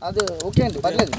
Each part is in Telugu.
అది ఓకే అండి, పర్లేదు.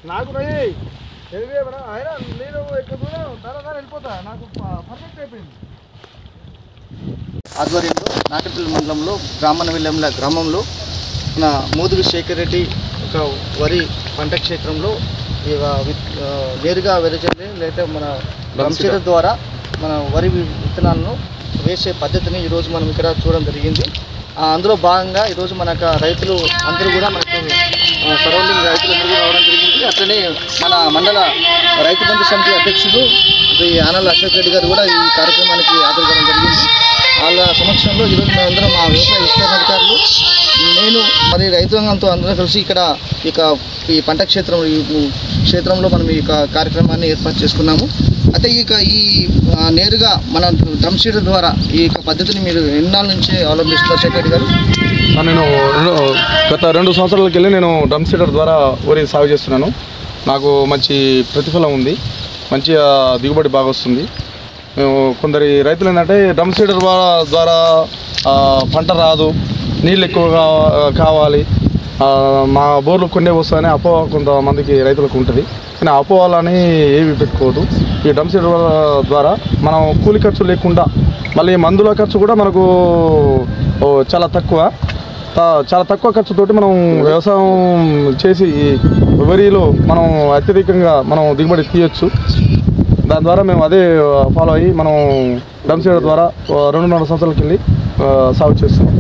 నాకు ఆయన నేను ఎక్కడ వెళ్ళిపోతా, నాకు పర్ఫెక్ట్ అయిపోయింది. ఆధ్వర్యంలో నాకపల్లి మండలంలో బ్రాహ్మణవిల్లంల గ్రామంలో మన మోదుగు శేఖర్ రెడ్డి ఒక వరి పంట క్షేత్రంలో నేరుగా వెదజల్లి లేదా మన డ్రమ్సీడర్ ద్వారా మన వరి విత్తనాలను వేసే పద్ధతిని ఈరోజు మనం ఇక్కడ చూడడం జరిగింది. అందులో భాగంగా ఈరోజు మనకు రైతులు అందరూ కూడా మనకు సరౌండింగ్ రైతులందరూ రావడం జరిగింది. అట్లనే మన మండల రైతు బంధు సమితి అధ్యక్షుడు శ్రీ ఆనల్ల అశోక్ రెడ్డి గారు కూడా ఈ కార్యక్రమానికి హాజరుకావడం జరిగింది. వాళ్ళ సమక్షంలో ఈరోజు మేమందరం మా వ్యవసాయ విస్తరణ అధికారులు, నేను మరి రైతాంగంతో అందరం కలిసి ఇక్కడ ఈ పంట క్షేత్రంలో మనం ఈ కార్యక్రమాన్ని ఏర్పాటు చేసుకున్నాము. అయితే ఈ నేరుగా మన డ్రమ్సీడర్ ద్వారా ఈ పద్ధతిని మీరు ఎన్నాళ్ళ నుంచి అవలంబిస్తున్నారు శేఖర్ రెడ్డి గారు? నేను గత 2 సంవత్సరాలకి వెళ్ళి నేను డ్రమ్సీడర్ ద్వారా వరి సాగు చేస్తున్నాను. నాకు మంచి ప్రతిఫలం ఉంది, మంచిగా దిగుబడి బాగా వస్తుంది. మేము కొందరి రైతులు ఏంటంటే డ్రమ్సీడర్ ద్వారా పంట రాదు, నీళ్ళు ఎక్కువగా కావాలి, మా బోర్లు కొన్నే వస్తాయని అపోహ కొంతమందికి రైతులకు ఉంటుంది. కానీ అపోహలని ఏవి పెట్టుకోవద్దు. ఈ డ్రమ్సీడర్ ద్వారా మనం కూలి ఖర్చు లేకుండా, మళ్ళీ మందుల ఖర్చు కూడా మనకు చాలా తక్కువ ఖర్చుతోటి మనం వ్యవసాయం చేసి వరిలో మనం అత్యధికంగా మనం దిగుబడి తీయచ్చు. దాని ద్వారా మేము అదే ఫాలో అయ్యి మనం డ్రమ్సీడర్ ద్వారా 2.5 సంవత్సరాలకి వెళ్ళి సాగు చేస్తున్నాం.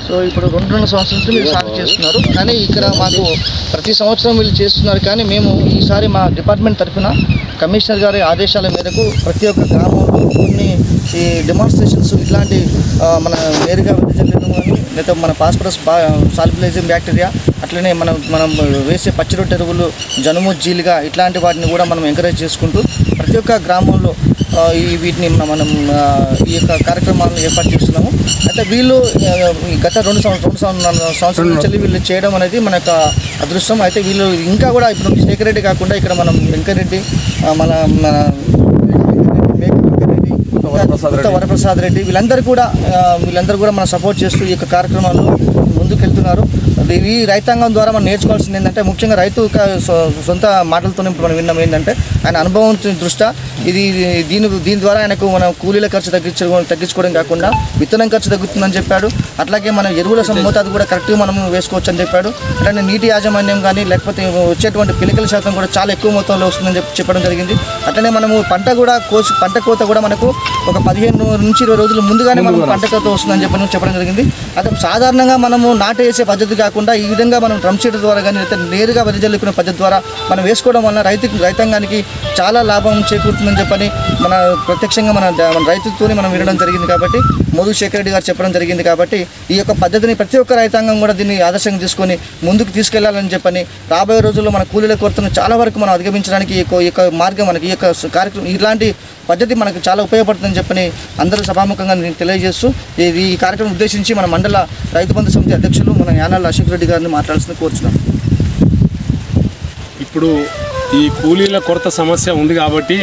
సో ఇప్పుడు 2 సంవత్సరాల నుంచి మీరు సాగు చేస్తున్నారు, కానీ ఇక్కడ మాకు ప్రతి సంవత్సరం వీళ్ళు చేస్తున్నారు. కానీ మేము ఈసారి మా డిపార్ట్మెంట్ తరఫున కమిషనర్ గారి ఆదేశాల మేరకు ప్రతి ఒక్క గ్రామంలో కొన్ని ఈ డెమాన్స్ట్రేషన్స్ ఇట్లాంటి మన నేరుగా వెదజల్లడం కానీ, లేదా మన ఫాస్ఫరస్ సాల్బిలైజింగ్ బ్యాక్టీరియా, అట్లనే మనం వేసే పచ్చి రొట్టె ఎరువులు, జనుము, జీలిగా ఇట్లాంటి వాటిని కూడా మనం ఎంకరేజ్ చేసుకుంటూ ప్రతి ఒక్క గ్రామంలో వీటిని మనం ఈ యొక్క కార్యక్రమాలను ఏర్పాటు చేస్తున్నాము. అయితే వీళ్ళు గత 2 సంవత్సరాల నుంచి వీళ్ళు చేయడం అనేది మన యొక్క అదృష్టం. అయితే వీళ్ళు ఇంకా కూడా ఇప్పుడు శేఖర్ రెడ్డి కాకుండా ఇక్కడ మనం వెంకరెడ్డి, మన వరప్రసాద్ రెడ్డి వీళ్ళందరూ కూడా మనం సపోర్ట్ చేస్తూ ఈ యొక్క కార్యక్రమాల్లో ముందుకెళ్తున్నారు. ఈ రైతాంగం ద్వారా మనం నేర్చుకోవాల్సింది ఏంటంటే, ముఖ్యంగా రైతు సొంత మాటలతోనే మనం విన్నాం ఏంటంటే, ఆయన అనుభవం దృష్ట్యా దీని ద్వారా ఆయనకు మనం కూలీల ఖర్చు తగ్గించుకోవడం కాకుండా విత్తనం ఖర్చు తగ్గుతుందని చెప్పాడు. అట్లాగే మనం ఎరువుల మోతాదు కూడా కరెక్ట్గా మనం వేసుకోవచ్చు అని చెప్పాడు. అట్లనే నీటి యాజమాన్యం కానీ, లేకపోతే వచ్చేటువంటి పిలికల శాతం కూడా చాలా ఎక్కువ మొత్తంలో వస్తుందని చెప్పడం జరిగింది. అట్లనే మనము పంట కోత కూడా మనకు ఒక 15 నుంచి 20 రోజుల ముందుగానే మనం పంట కోత వస్తుందని చెప్పడం జరిగింది. అదే సాధారణంగా మనము నాటేసే పద్ధతి కాకుండా ఈ విధంగా మనం డ్రమ్సీడర్ ద్వారా కానీ, లేదా నేరుగా వెదజల్లుకునే పద్ధతి ద్వారా మనం వేసుకోవడం వల్ల రైతాంగానికి చాలా లాభం చేకూరుతుందని చెప్పని మన ప్రత్యక్షంగా మన రైతులతోనే మనం వినడం జరిగింది. కాబట్టి మోదుగు శేఖర్ రెడ్డి గారు చెప్పడం జరిగింది. కాబట్టి ఈ యొక్క పద్ధతిని ప్రతి ఒక్క రైతాంగం కూడా దీన్ని ఆదర్శంగా తీసుకొని ముందుకు తీసుకెళ్లాలని చెప్పని, రాబోయే రోజుల్లో మన కూలీల కొరతను చాలా వరకు మనం అధిగమించడానికి ఈ యొక్క మార్గం మనకి ఈ యొక్క కార్యక్రమం ఇలాంటి పద్ధతి మనకు చాలా ఉపయోగపడుతుందని చెప్పని అందరూ సభాముఖంగా తెలియజేస్తూ ఈ కార్యక్రమం ఉద్దేశించి మన మండల రైతు బంధు సమితి అధ్యక్షులు మన ఆనల్ల అశోక్ రెడ్డి గారిని మాట్లాడాల్సింది కోరుచున్నాం. ఇప్పుడు ఈ కూలీల కొరత సమస్య ఉంది కాబట్టి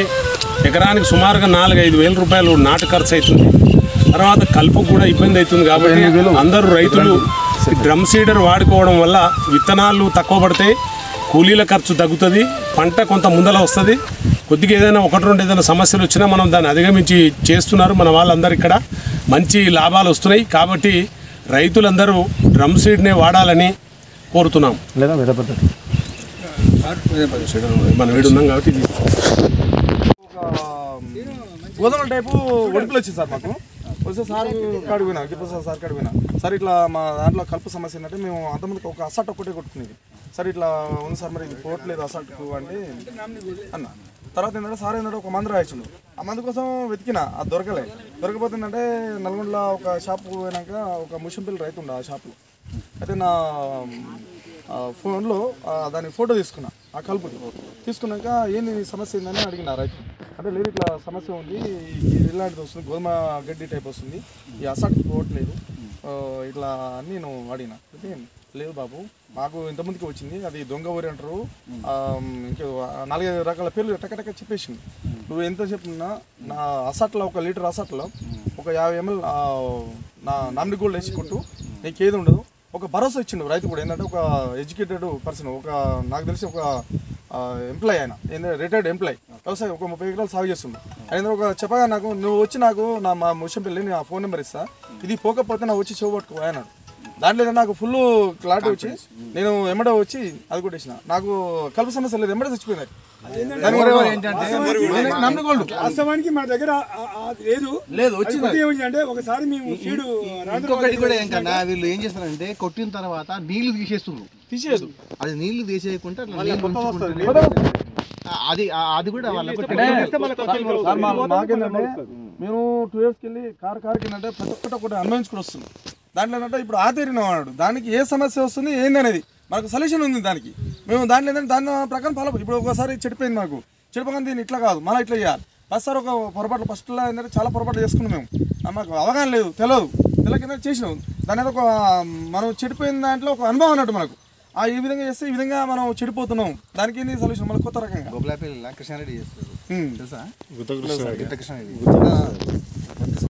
ఎకరానికి సుమారుగా 4-5 వేల రూపాయలు నాటు ఖర్చు అవుతుంది. తర్వాత కలుపుకు కూడా ఇబ్బంది అవుతుంది. కాబట్టి అందరూ రైతులు డ్రమ్సీడర్ వాడుకోవడం వల్ల విత్తనాలు తక్కువ పడతాయి, కూలీల ఖర్చు తగ్గుతుంది, పంట కొంత ముందల వస్తుంది. కొద్దిగా ఏదైనా 1-2 ఏదైనా సమస్యలు వచ్చినా మనం దాన్ని అధిగమించి చేస్తున్నారు మన వాళ్ళందరూ ఇక్కడ. మంచి లాభాలు వస్తున్నాయి. కాబట్టి రైతులందరూ డ్రమ్ సీడ్నే వాడాలని కోరుతున్నాం. లేదా వేరే పద్ధతి మనం వీడున్నాం కాబట్టి గోధుమ టైపు ఒడిపులు వచ్చింది సార్ మాకు. వస్తే సార్ కడిగినా గిప్ప సార్ కడిగినా సార్ ఇట్లా మా దాంట్లో కలుపు సమస్య ఏంటంటే మేము అంతమందికి ఒక అసట్ ఒక్కటే కొట్టుకునేది సార్. ఇట్లా ఉంది సార్, మరి ఇది పోవట్లేదు అసట్కు అంటే అన్న. తర్వాత ఏంటంటే సార్ ఏంటంటే ఒక మందు రాయించిండు. ఆ మందు కోసం వెతికినా అది దొరకపోతుందంటే నల్గొండలో ఒక షాప్ పోయినాక ఒక ముషంపల్లి రైతు ఉండే ఆ షాప్లో. అయితే నా ఫోన్లో దాని ఫోటో తీసుకున్నా, ఆ కలుపుకి తీసుకున్నాక ఏంది సమస్య ఏందని అడిగిన రైతు. అంటే లేదు ఇట్లా సమస్య ఉంది, ఇలాంటిది వస్తుంది, గోధుమ గడ్డి టైప్ వస్తుంది, ఈ అసట్కి పోవట్లేదు ఇట్లా అని నేను అడిగిన. అయితే లేదు బాబు, మాకు ఇంతమందికి వచ్చింది, అది దొంగ ఊరి అంటారు, ఇంకా 4-5 రకాల పేర్లు టక చెప్పేసింది. నువ్వు ఎంత చెప్పినా నా అసట్లో 1 లీటర్ అసట్లో ఒక 50 ml నా నామిని గోల్డ్ వేసి కొట్టు, నీకు ఏది ఉండదు. ఒక భరోసా ఇచ్చిండు రైతు కూడా. ఏంటంటే ఒక ఎడ్యుకేటెడ్ పర్సన్, ఒక నాకు తెలిసి ఒక ఎంప్లాయ్, ఆయన ఏంటంటే రిటైర్డ్ ఎంప్లాయ్, వ్యవసాయం ఒక 30 ఎకరాలు సాగు చేస్తుండు. ఆయన ఒక చెప్పగా నాకు, నువ్వు వచ్చి నాకు మా ముషంపల్లి నా ఫోన్ నెంబర్ ఇస్తా, ఇది పోకపోతే నాకు వచ్చి చూపట్టుకో అన్నాడు. దాంట్లో నాకు ఫుల్ క్లారిటీ వచ్చి నేను ఎమ్మడ వచ్చి అది కొట్టేసిన. నాకు కలుపు సమస్య లేదు, ఎమ్మడే చచ్చిపోయినాయి. వాస్తవానికి మన దగ్గర లేదు వచ్చింది అంటే ఒకసారి మేము సీడు ఇంకొకటి కూడా ఏంటన్నా, వీళ్ళు ఏం చేస్తారంటే కొట్టిన తర్వాత నీళ్లు తీసేదు, అది నీళ్లు తీసేయకుండా అది కూడా మాకేంటంటే మేము 2 yearsకి వెళ్ళి కారుకి ఏంటంటే ప్రతి ఒక్కటి అనుభవించుకుని వస్తుంది. దాంట్లో ఏంటంటే ఇప్పుడు ఆతేరిన వాడు దానికి ఏ సమస్య వస్తుంది ఏంది అనేది మనకు సొల్యూషన్ ఉంది దానికి. మేము దాంట్లో ఏంటంటే దాని ప్రకారం ఫాలో. ఇప్పుడు ఒకసారి చెడిపోయింది, మాకు చెడిపోగానే దీన్ని ఇట్లా కాదు మళ్ళీ ఇట్లా చేయాలి. ఫస్ట్ ఒక పొరపాట్లు ఫస్ట్లో ఏంటంటే చాలా పొరపాట్లు చేసుకున్నాం మేము. మాకు అవగాహన లేదు, తెలియక ఏంటంటే చేసినాం. దాని మీద ఒక మనం చెడిపోయిన దాంట్లో ఒక అనుభవం అన్నట్టు మనకు. ఈ విధంగా చేస్తే ఈ విధంగా మనం చెడిపోతున్నాం, దానికి ఏంది సొల్యూషన్ మళ్ళీ కొత్త రకంగా. గోగులాపల్లి కృష్ణారెడ్డి చేస్తారు తెలుసా?